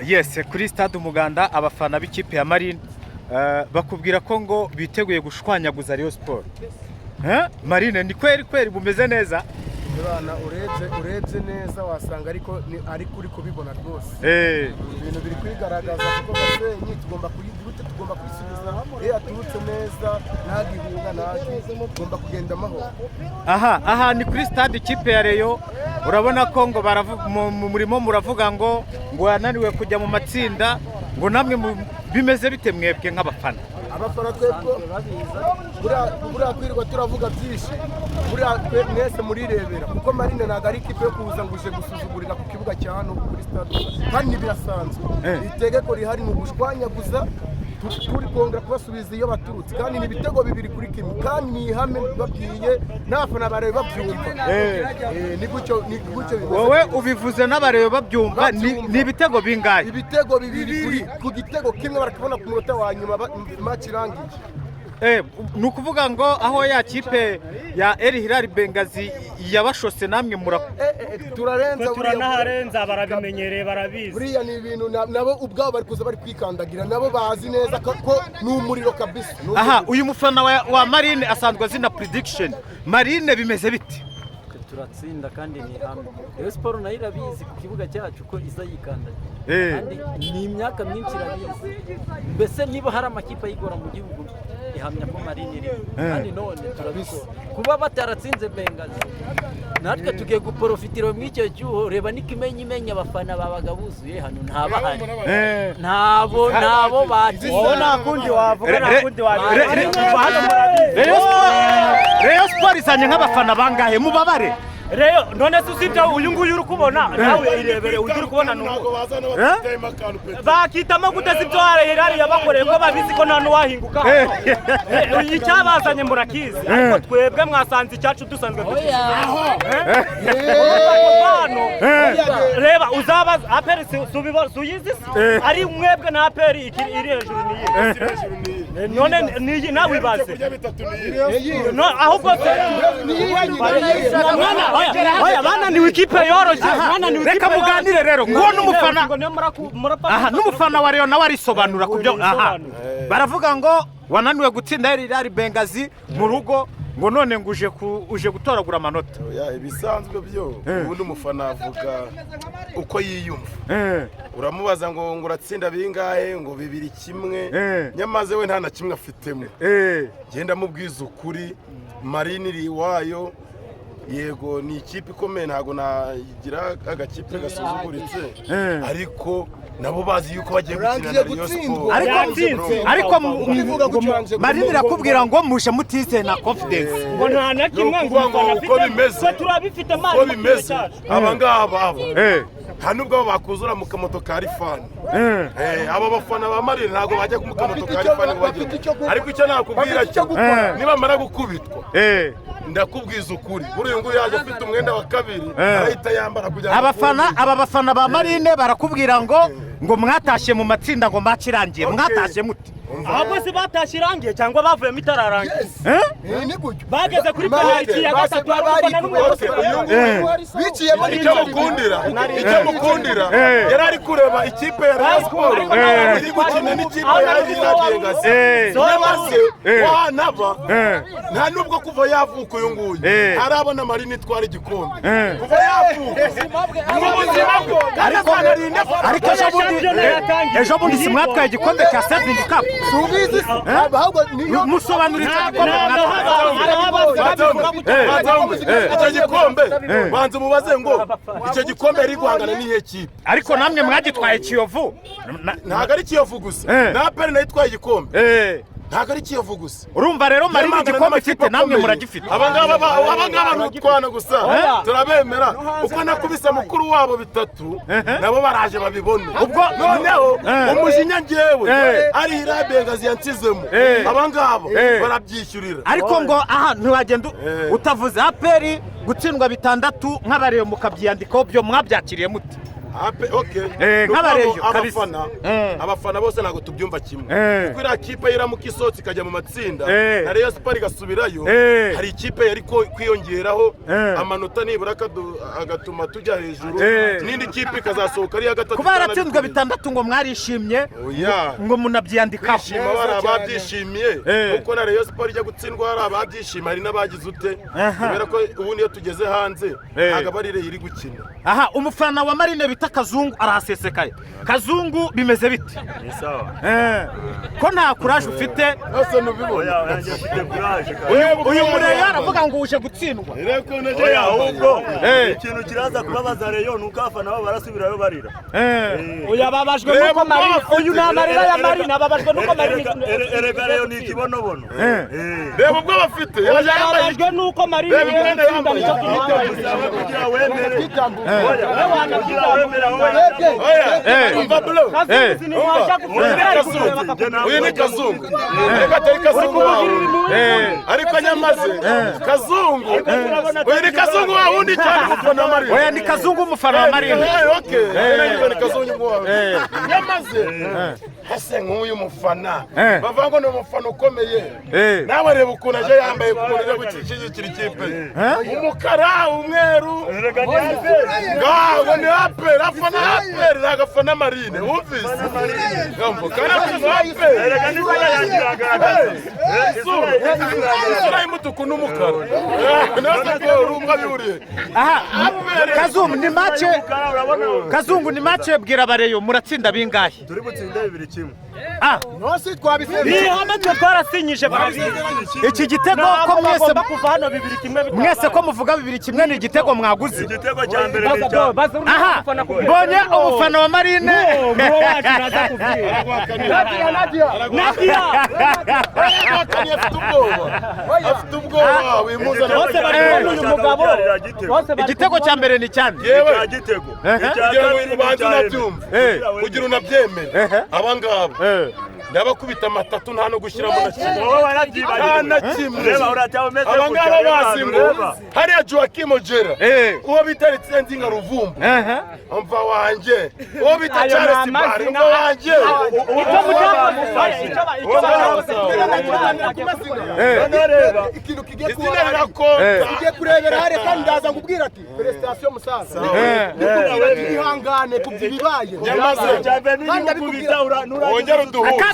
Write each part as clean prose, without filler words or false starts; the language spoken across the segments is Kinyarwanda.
Yes, kuri stade Umuganda abafana b'ikipe ya Marine bakubwira ko ngo biteguye gushwanyaguza Rayon Sport. Marine ni kweri bumeze neza. Urana urebye neza wasanga ariko ari kuri kubibona rwose. Ibintu biri kwigaragaza kuko Gasenyi tugomba kwisubiza aturutse neza ntagihunga tugomba kugenda amahoro. Aha ni kuri stade ikipe ya Rayon. Urabona ko ngo murimo muravuga ngo yananiwe kujya mu matsinda ngo namwe bimeze bite mwebwe nk'abafana. Abafana twebwe buriya kwirirwa turavuga byinshi buriya mwese murirebera kuko Marine ntabwo ari ikipe yo kuza ngo uje gusuzugurira ku kibuga cya hano kuri stade kandi birasanzwe. Itegeko rihari ni ugushwanyaguza turi kongera kubasubiza iyo baturutse kandi ni ibitego bibiri kuri kimwe kandi ni ihame babwiye n'abafana barebe babyumva. Ni gutyo wowe ubivuze n'abarebe babyumva ni ibitego bingahe? Ibitego bibiri ku gitego kimwe barakibona ku munota wa nyuma match irangiye. Ni ukuvuga ngo aho ya kipe ya El Hilal Bengazi yabashose namwe turanaharenza barabimenyereye barabizi. Buriya ni ibintu nabo ubwabo bari kuza bari kwikandagira nabo bazi neza ko ni umuriro kabisa. Uyu mufana wa Marine asanzwe azina prediction. Marine bimeze bite? Turatsinda kandi ni hamwe. Rayon Sport nayo irabizi ku kibuga cyacu ko iza yikandagira. Kandi ni imyaka myinshi irabizi. Mbese niba hari amakipe ayigora mu gihugu ihamya ko Marine iri. Kandi none turabizi kuba bataratsinze Bengazi. Natwe tugiye guprofitira mu icyo cyuho reba nikimenye abafana babaga buzuye hano ntabahari. Nabo bati. Nta kundi wavuga Rayon Sport izanye nk'abafana bangahe mubabare? Reyo none susibya uyu nguyu uri kubona nawe irebere uri kubona nuko bakitamo guteza ibyo Hilal yabakoreye ko babizi ko nta nuwahinguka icyabazanye murakizi ariko twebwe mwasanze icyacu dusanzwe reba uzabaza aperi suyizi ari mwebwe na aperi iri hejuru niye none niyi nawe ibaze ahubwo oya bana ni ikipe yoroshye reka muganire rero ngo n'umufana n'umufana wa Rayon nawe arisobanura kubyo baravuga ngo wananiwe gutsinda El Hilal Bengazi mu rugo ngo none ngo uje gutoragura amanota. Ibisanzwe byo ubundi umufana avuga uko yiyumva. Uramubaza ngo uratsinda bingahe ngo 2-1 nyamaze we nta na kimwe afitemo. Genda mubwiza ukuri Marine iri wayo yego ni ikipe ikomeye ntago nagira agakipe gasuzuguritse ariko nabo bazi yuko bagiye gukina Rayon Sport ariko Marine irakubwira ngo muje mutise na confidence ngo nta na kimwe ngo bimeze turabifite mari abangaba nta nubwo bakuzura mu kamoto ka rifani. Aba bafana ba Marine ntago bajya mu kamoto ka rifani ariko icyo nakubwira cyo nibamara gukubitwa ndakubwiza ukuri buriya ngo yaje afite umwenda wa kabiri arahita yambara kujya aba bafana ba Marine barakubwira ngo mwatashye mu matsinda ngo macirangiye mwatashye muti ahubwo se batashye irangiye cyangwa bavuye mu itararangiye bageze kuri penalty ya gatatu biciye muri icyo mukundira yari ari kureba ikipe ya Rayon Sport iri gukina n'ikipe ya El Hilal Bengazi maze wanaba nta nubwo kuva yavuka uyu nguyu arabona Marine itwara igikombe kuva yavuka ariko ejo bundi simwatwaye igikombe cya Saving Cup subizi ahubwo musobanura icyo gikombe banze mubaze ngo icyo gikombe ari guhangana n'ihe kipe ariko namwe mwagitwaye Kiyovu ntago ari Kiyovu gusa na aperi nayo itwaye igikombe ntago ari Kiyovu gusa. Urumva rero Marine igikombe ifite namwe muragifite abangaba n'utwana gusa turabemera uko nakubise mukuru wabo bitatu nabo baraje babibone ubwo noneho umujinya ngewe ari Hilal Bengazi yansizemo abangaba barabyishyurira ariko ngo aha ntiwagenda utavuze aperi gutsindwa 6 nk'abareye mukabyandikaho byo mwabyakiriye muti nk'abareyo abafana bose ntabwo tubyumva kimwe kuko iriya kipe yiramuka isotse ikajya mu matsinda na Rayon Sport igasubirayo hari ikipe yari kwiyongeraho amanota nibura agatuma tujya hejuru n'indi kipe ikazasohoka ari iya gatatu kuba yaratsinzwe 6 ngo mwarishimye ngo munabyandikaho kwishima bari ababyishimiye kuko na Rayon Sport ijya gutsindwa hari ababyishima hari n'abagize ute kubera ko ubu niyo tugeze hanze ntabwo abarire iri gukina. Aha, umufana wa Marine bita Kazungu arahasesekaye. Kazungu bimeze bite? Ni sawa. Ko nta courage ufite ose nubibona. Oya, yanjye ufite courage. Uyu mureyo aravuga ngo uje gutsindwa. Oya, ahubwo ikintu kiraza kubabaza Rayon nuko abafana babo barasubirayo barira. Oya, babajwe nuko Marine uyu na Marine ya Marine ababajwe nuko Marine. Erega Rayon ni ikibonobono. Reba ubwo bafite. Babajwe nuko Marine yatsinda nicyo kugira wemere. Uyu ni Kazungu reka atari Kazungu wawe ariko nyamaze Kazungu uyu ni Kazungu wawe undi cyane umufana wa Marine. Oya, ni Kazungu umufana wa Marine. Ni Kazungu wawe nyamaze hase nk'uyu mufana bavuga ngo ni umufana ukomeye nawe reba ukuntu aje yambaye ku muntu ujya gushyigikira ikipe umukara umweru ngaho ni aperi afana aperi nagafana Marine wumvise ngambo kana afana aperi erega ni baya yangiraga sura y'umutuku n'umukara nase ko urumva biuriye. Aha, Kazungu ni match Kazungu ni match bwira bareyo muratsinda bingahe? turi gutsinda 2-1. Nosi twabiseze ni hamwe twarasinyije iki gitego ko mwese kuva hano 2-1 mwese ko muvuga 2-1 ni igitego mwaguze. Igitego cya mbere ni cya. Aha, mbonye umufana wa Marine muwo wacu naza kubwira Nadia afite ubwoba wimuzana bose bari uyu mugabo igitego cya mbere ni cyane Yewe igitego. kugira ngo ubanze unabyumve kugira unabyemere abangaba ndabakubita amatatu nta no gushyiramo na kimwe. Wowe warabyibagiwe. Nta na kimwe. Reba uracyameze abangaba bazi ngo hariya Joachim Ojera uwo bita Ritsenzinga Ruvumbu umva wanjye uwo bita Charles Bare umva wanjye icyo reba ikintu kigiye kurebera hariya kandi ndaza ngubwira ati prestation musaza ihangane kubyibibaye nyamaze cyane ni kubita wongera uduhuze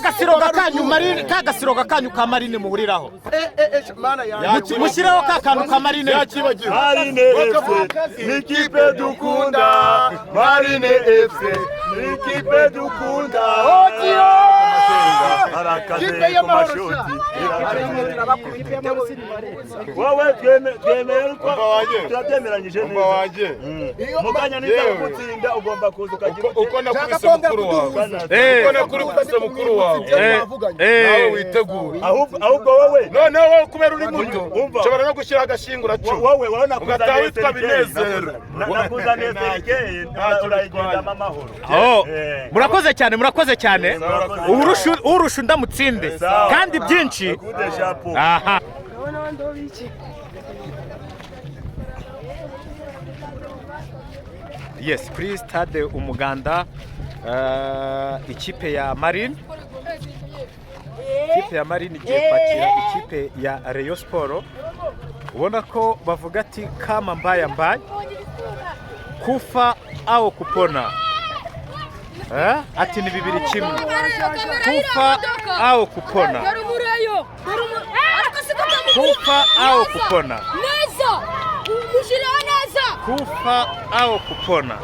kagasiro kanyu ka Marine muhuriraho mushyiraho ka kantu ka Marine yakibagiwe. Marine FC ni kipe dukunda. Marine FC ni kipe dukunda. Harakaze ku mashoti. Wowe twemeye uko turatemeranyije umva wanjye mukanya niza gutsinda ugomba kuza ukagira uko nakubise mukuru wawe uko nakubise mukuru wawe nawe witegura ahubwo wowe noneho wowe kubera uri muto ushobora no gushyiraho agashingura cyo wowe urabona ugataha witwa Binezero nakuzaneza ikeye urayigendamo amahoro. murakoze cyane urusha ndamutsinde kandi byinshi. Aha, yes, kuri stade Umuganda ikipe ya Marine igiye kwakira ikipe ya Rayon Sport. Ubona ko bavuga ati kama mbaya kufa au kupona. Ati ni 2-1 kufa au kupona, kufa au kupona, kufa au kupona.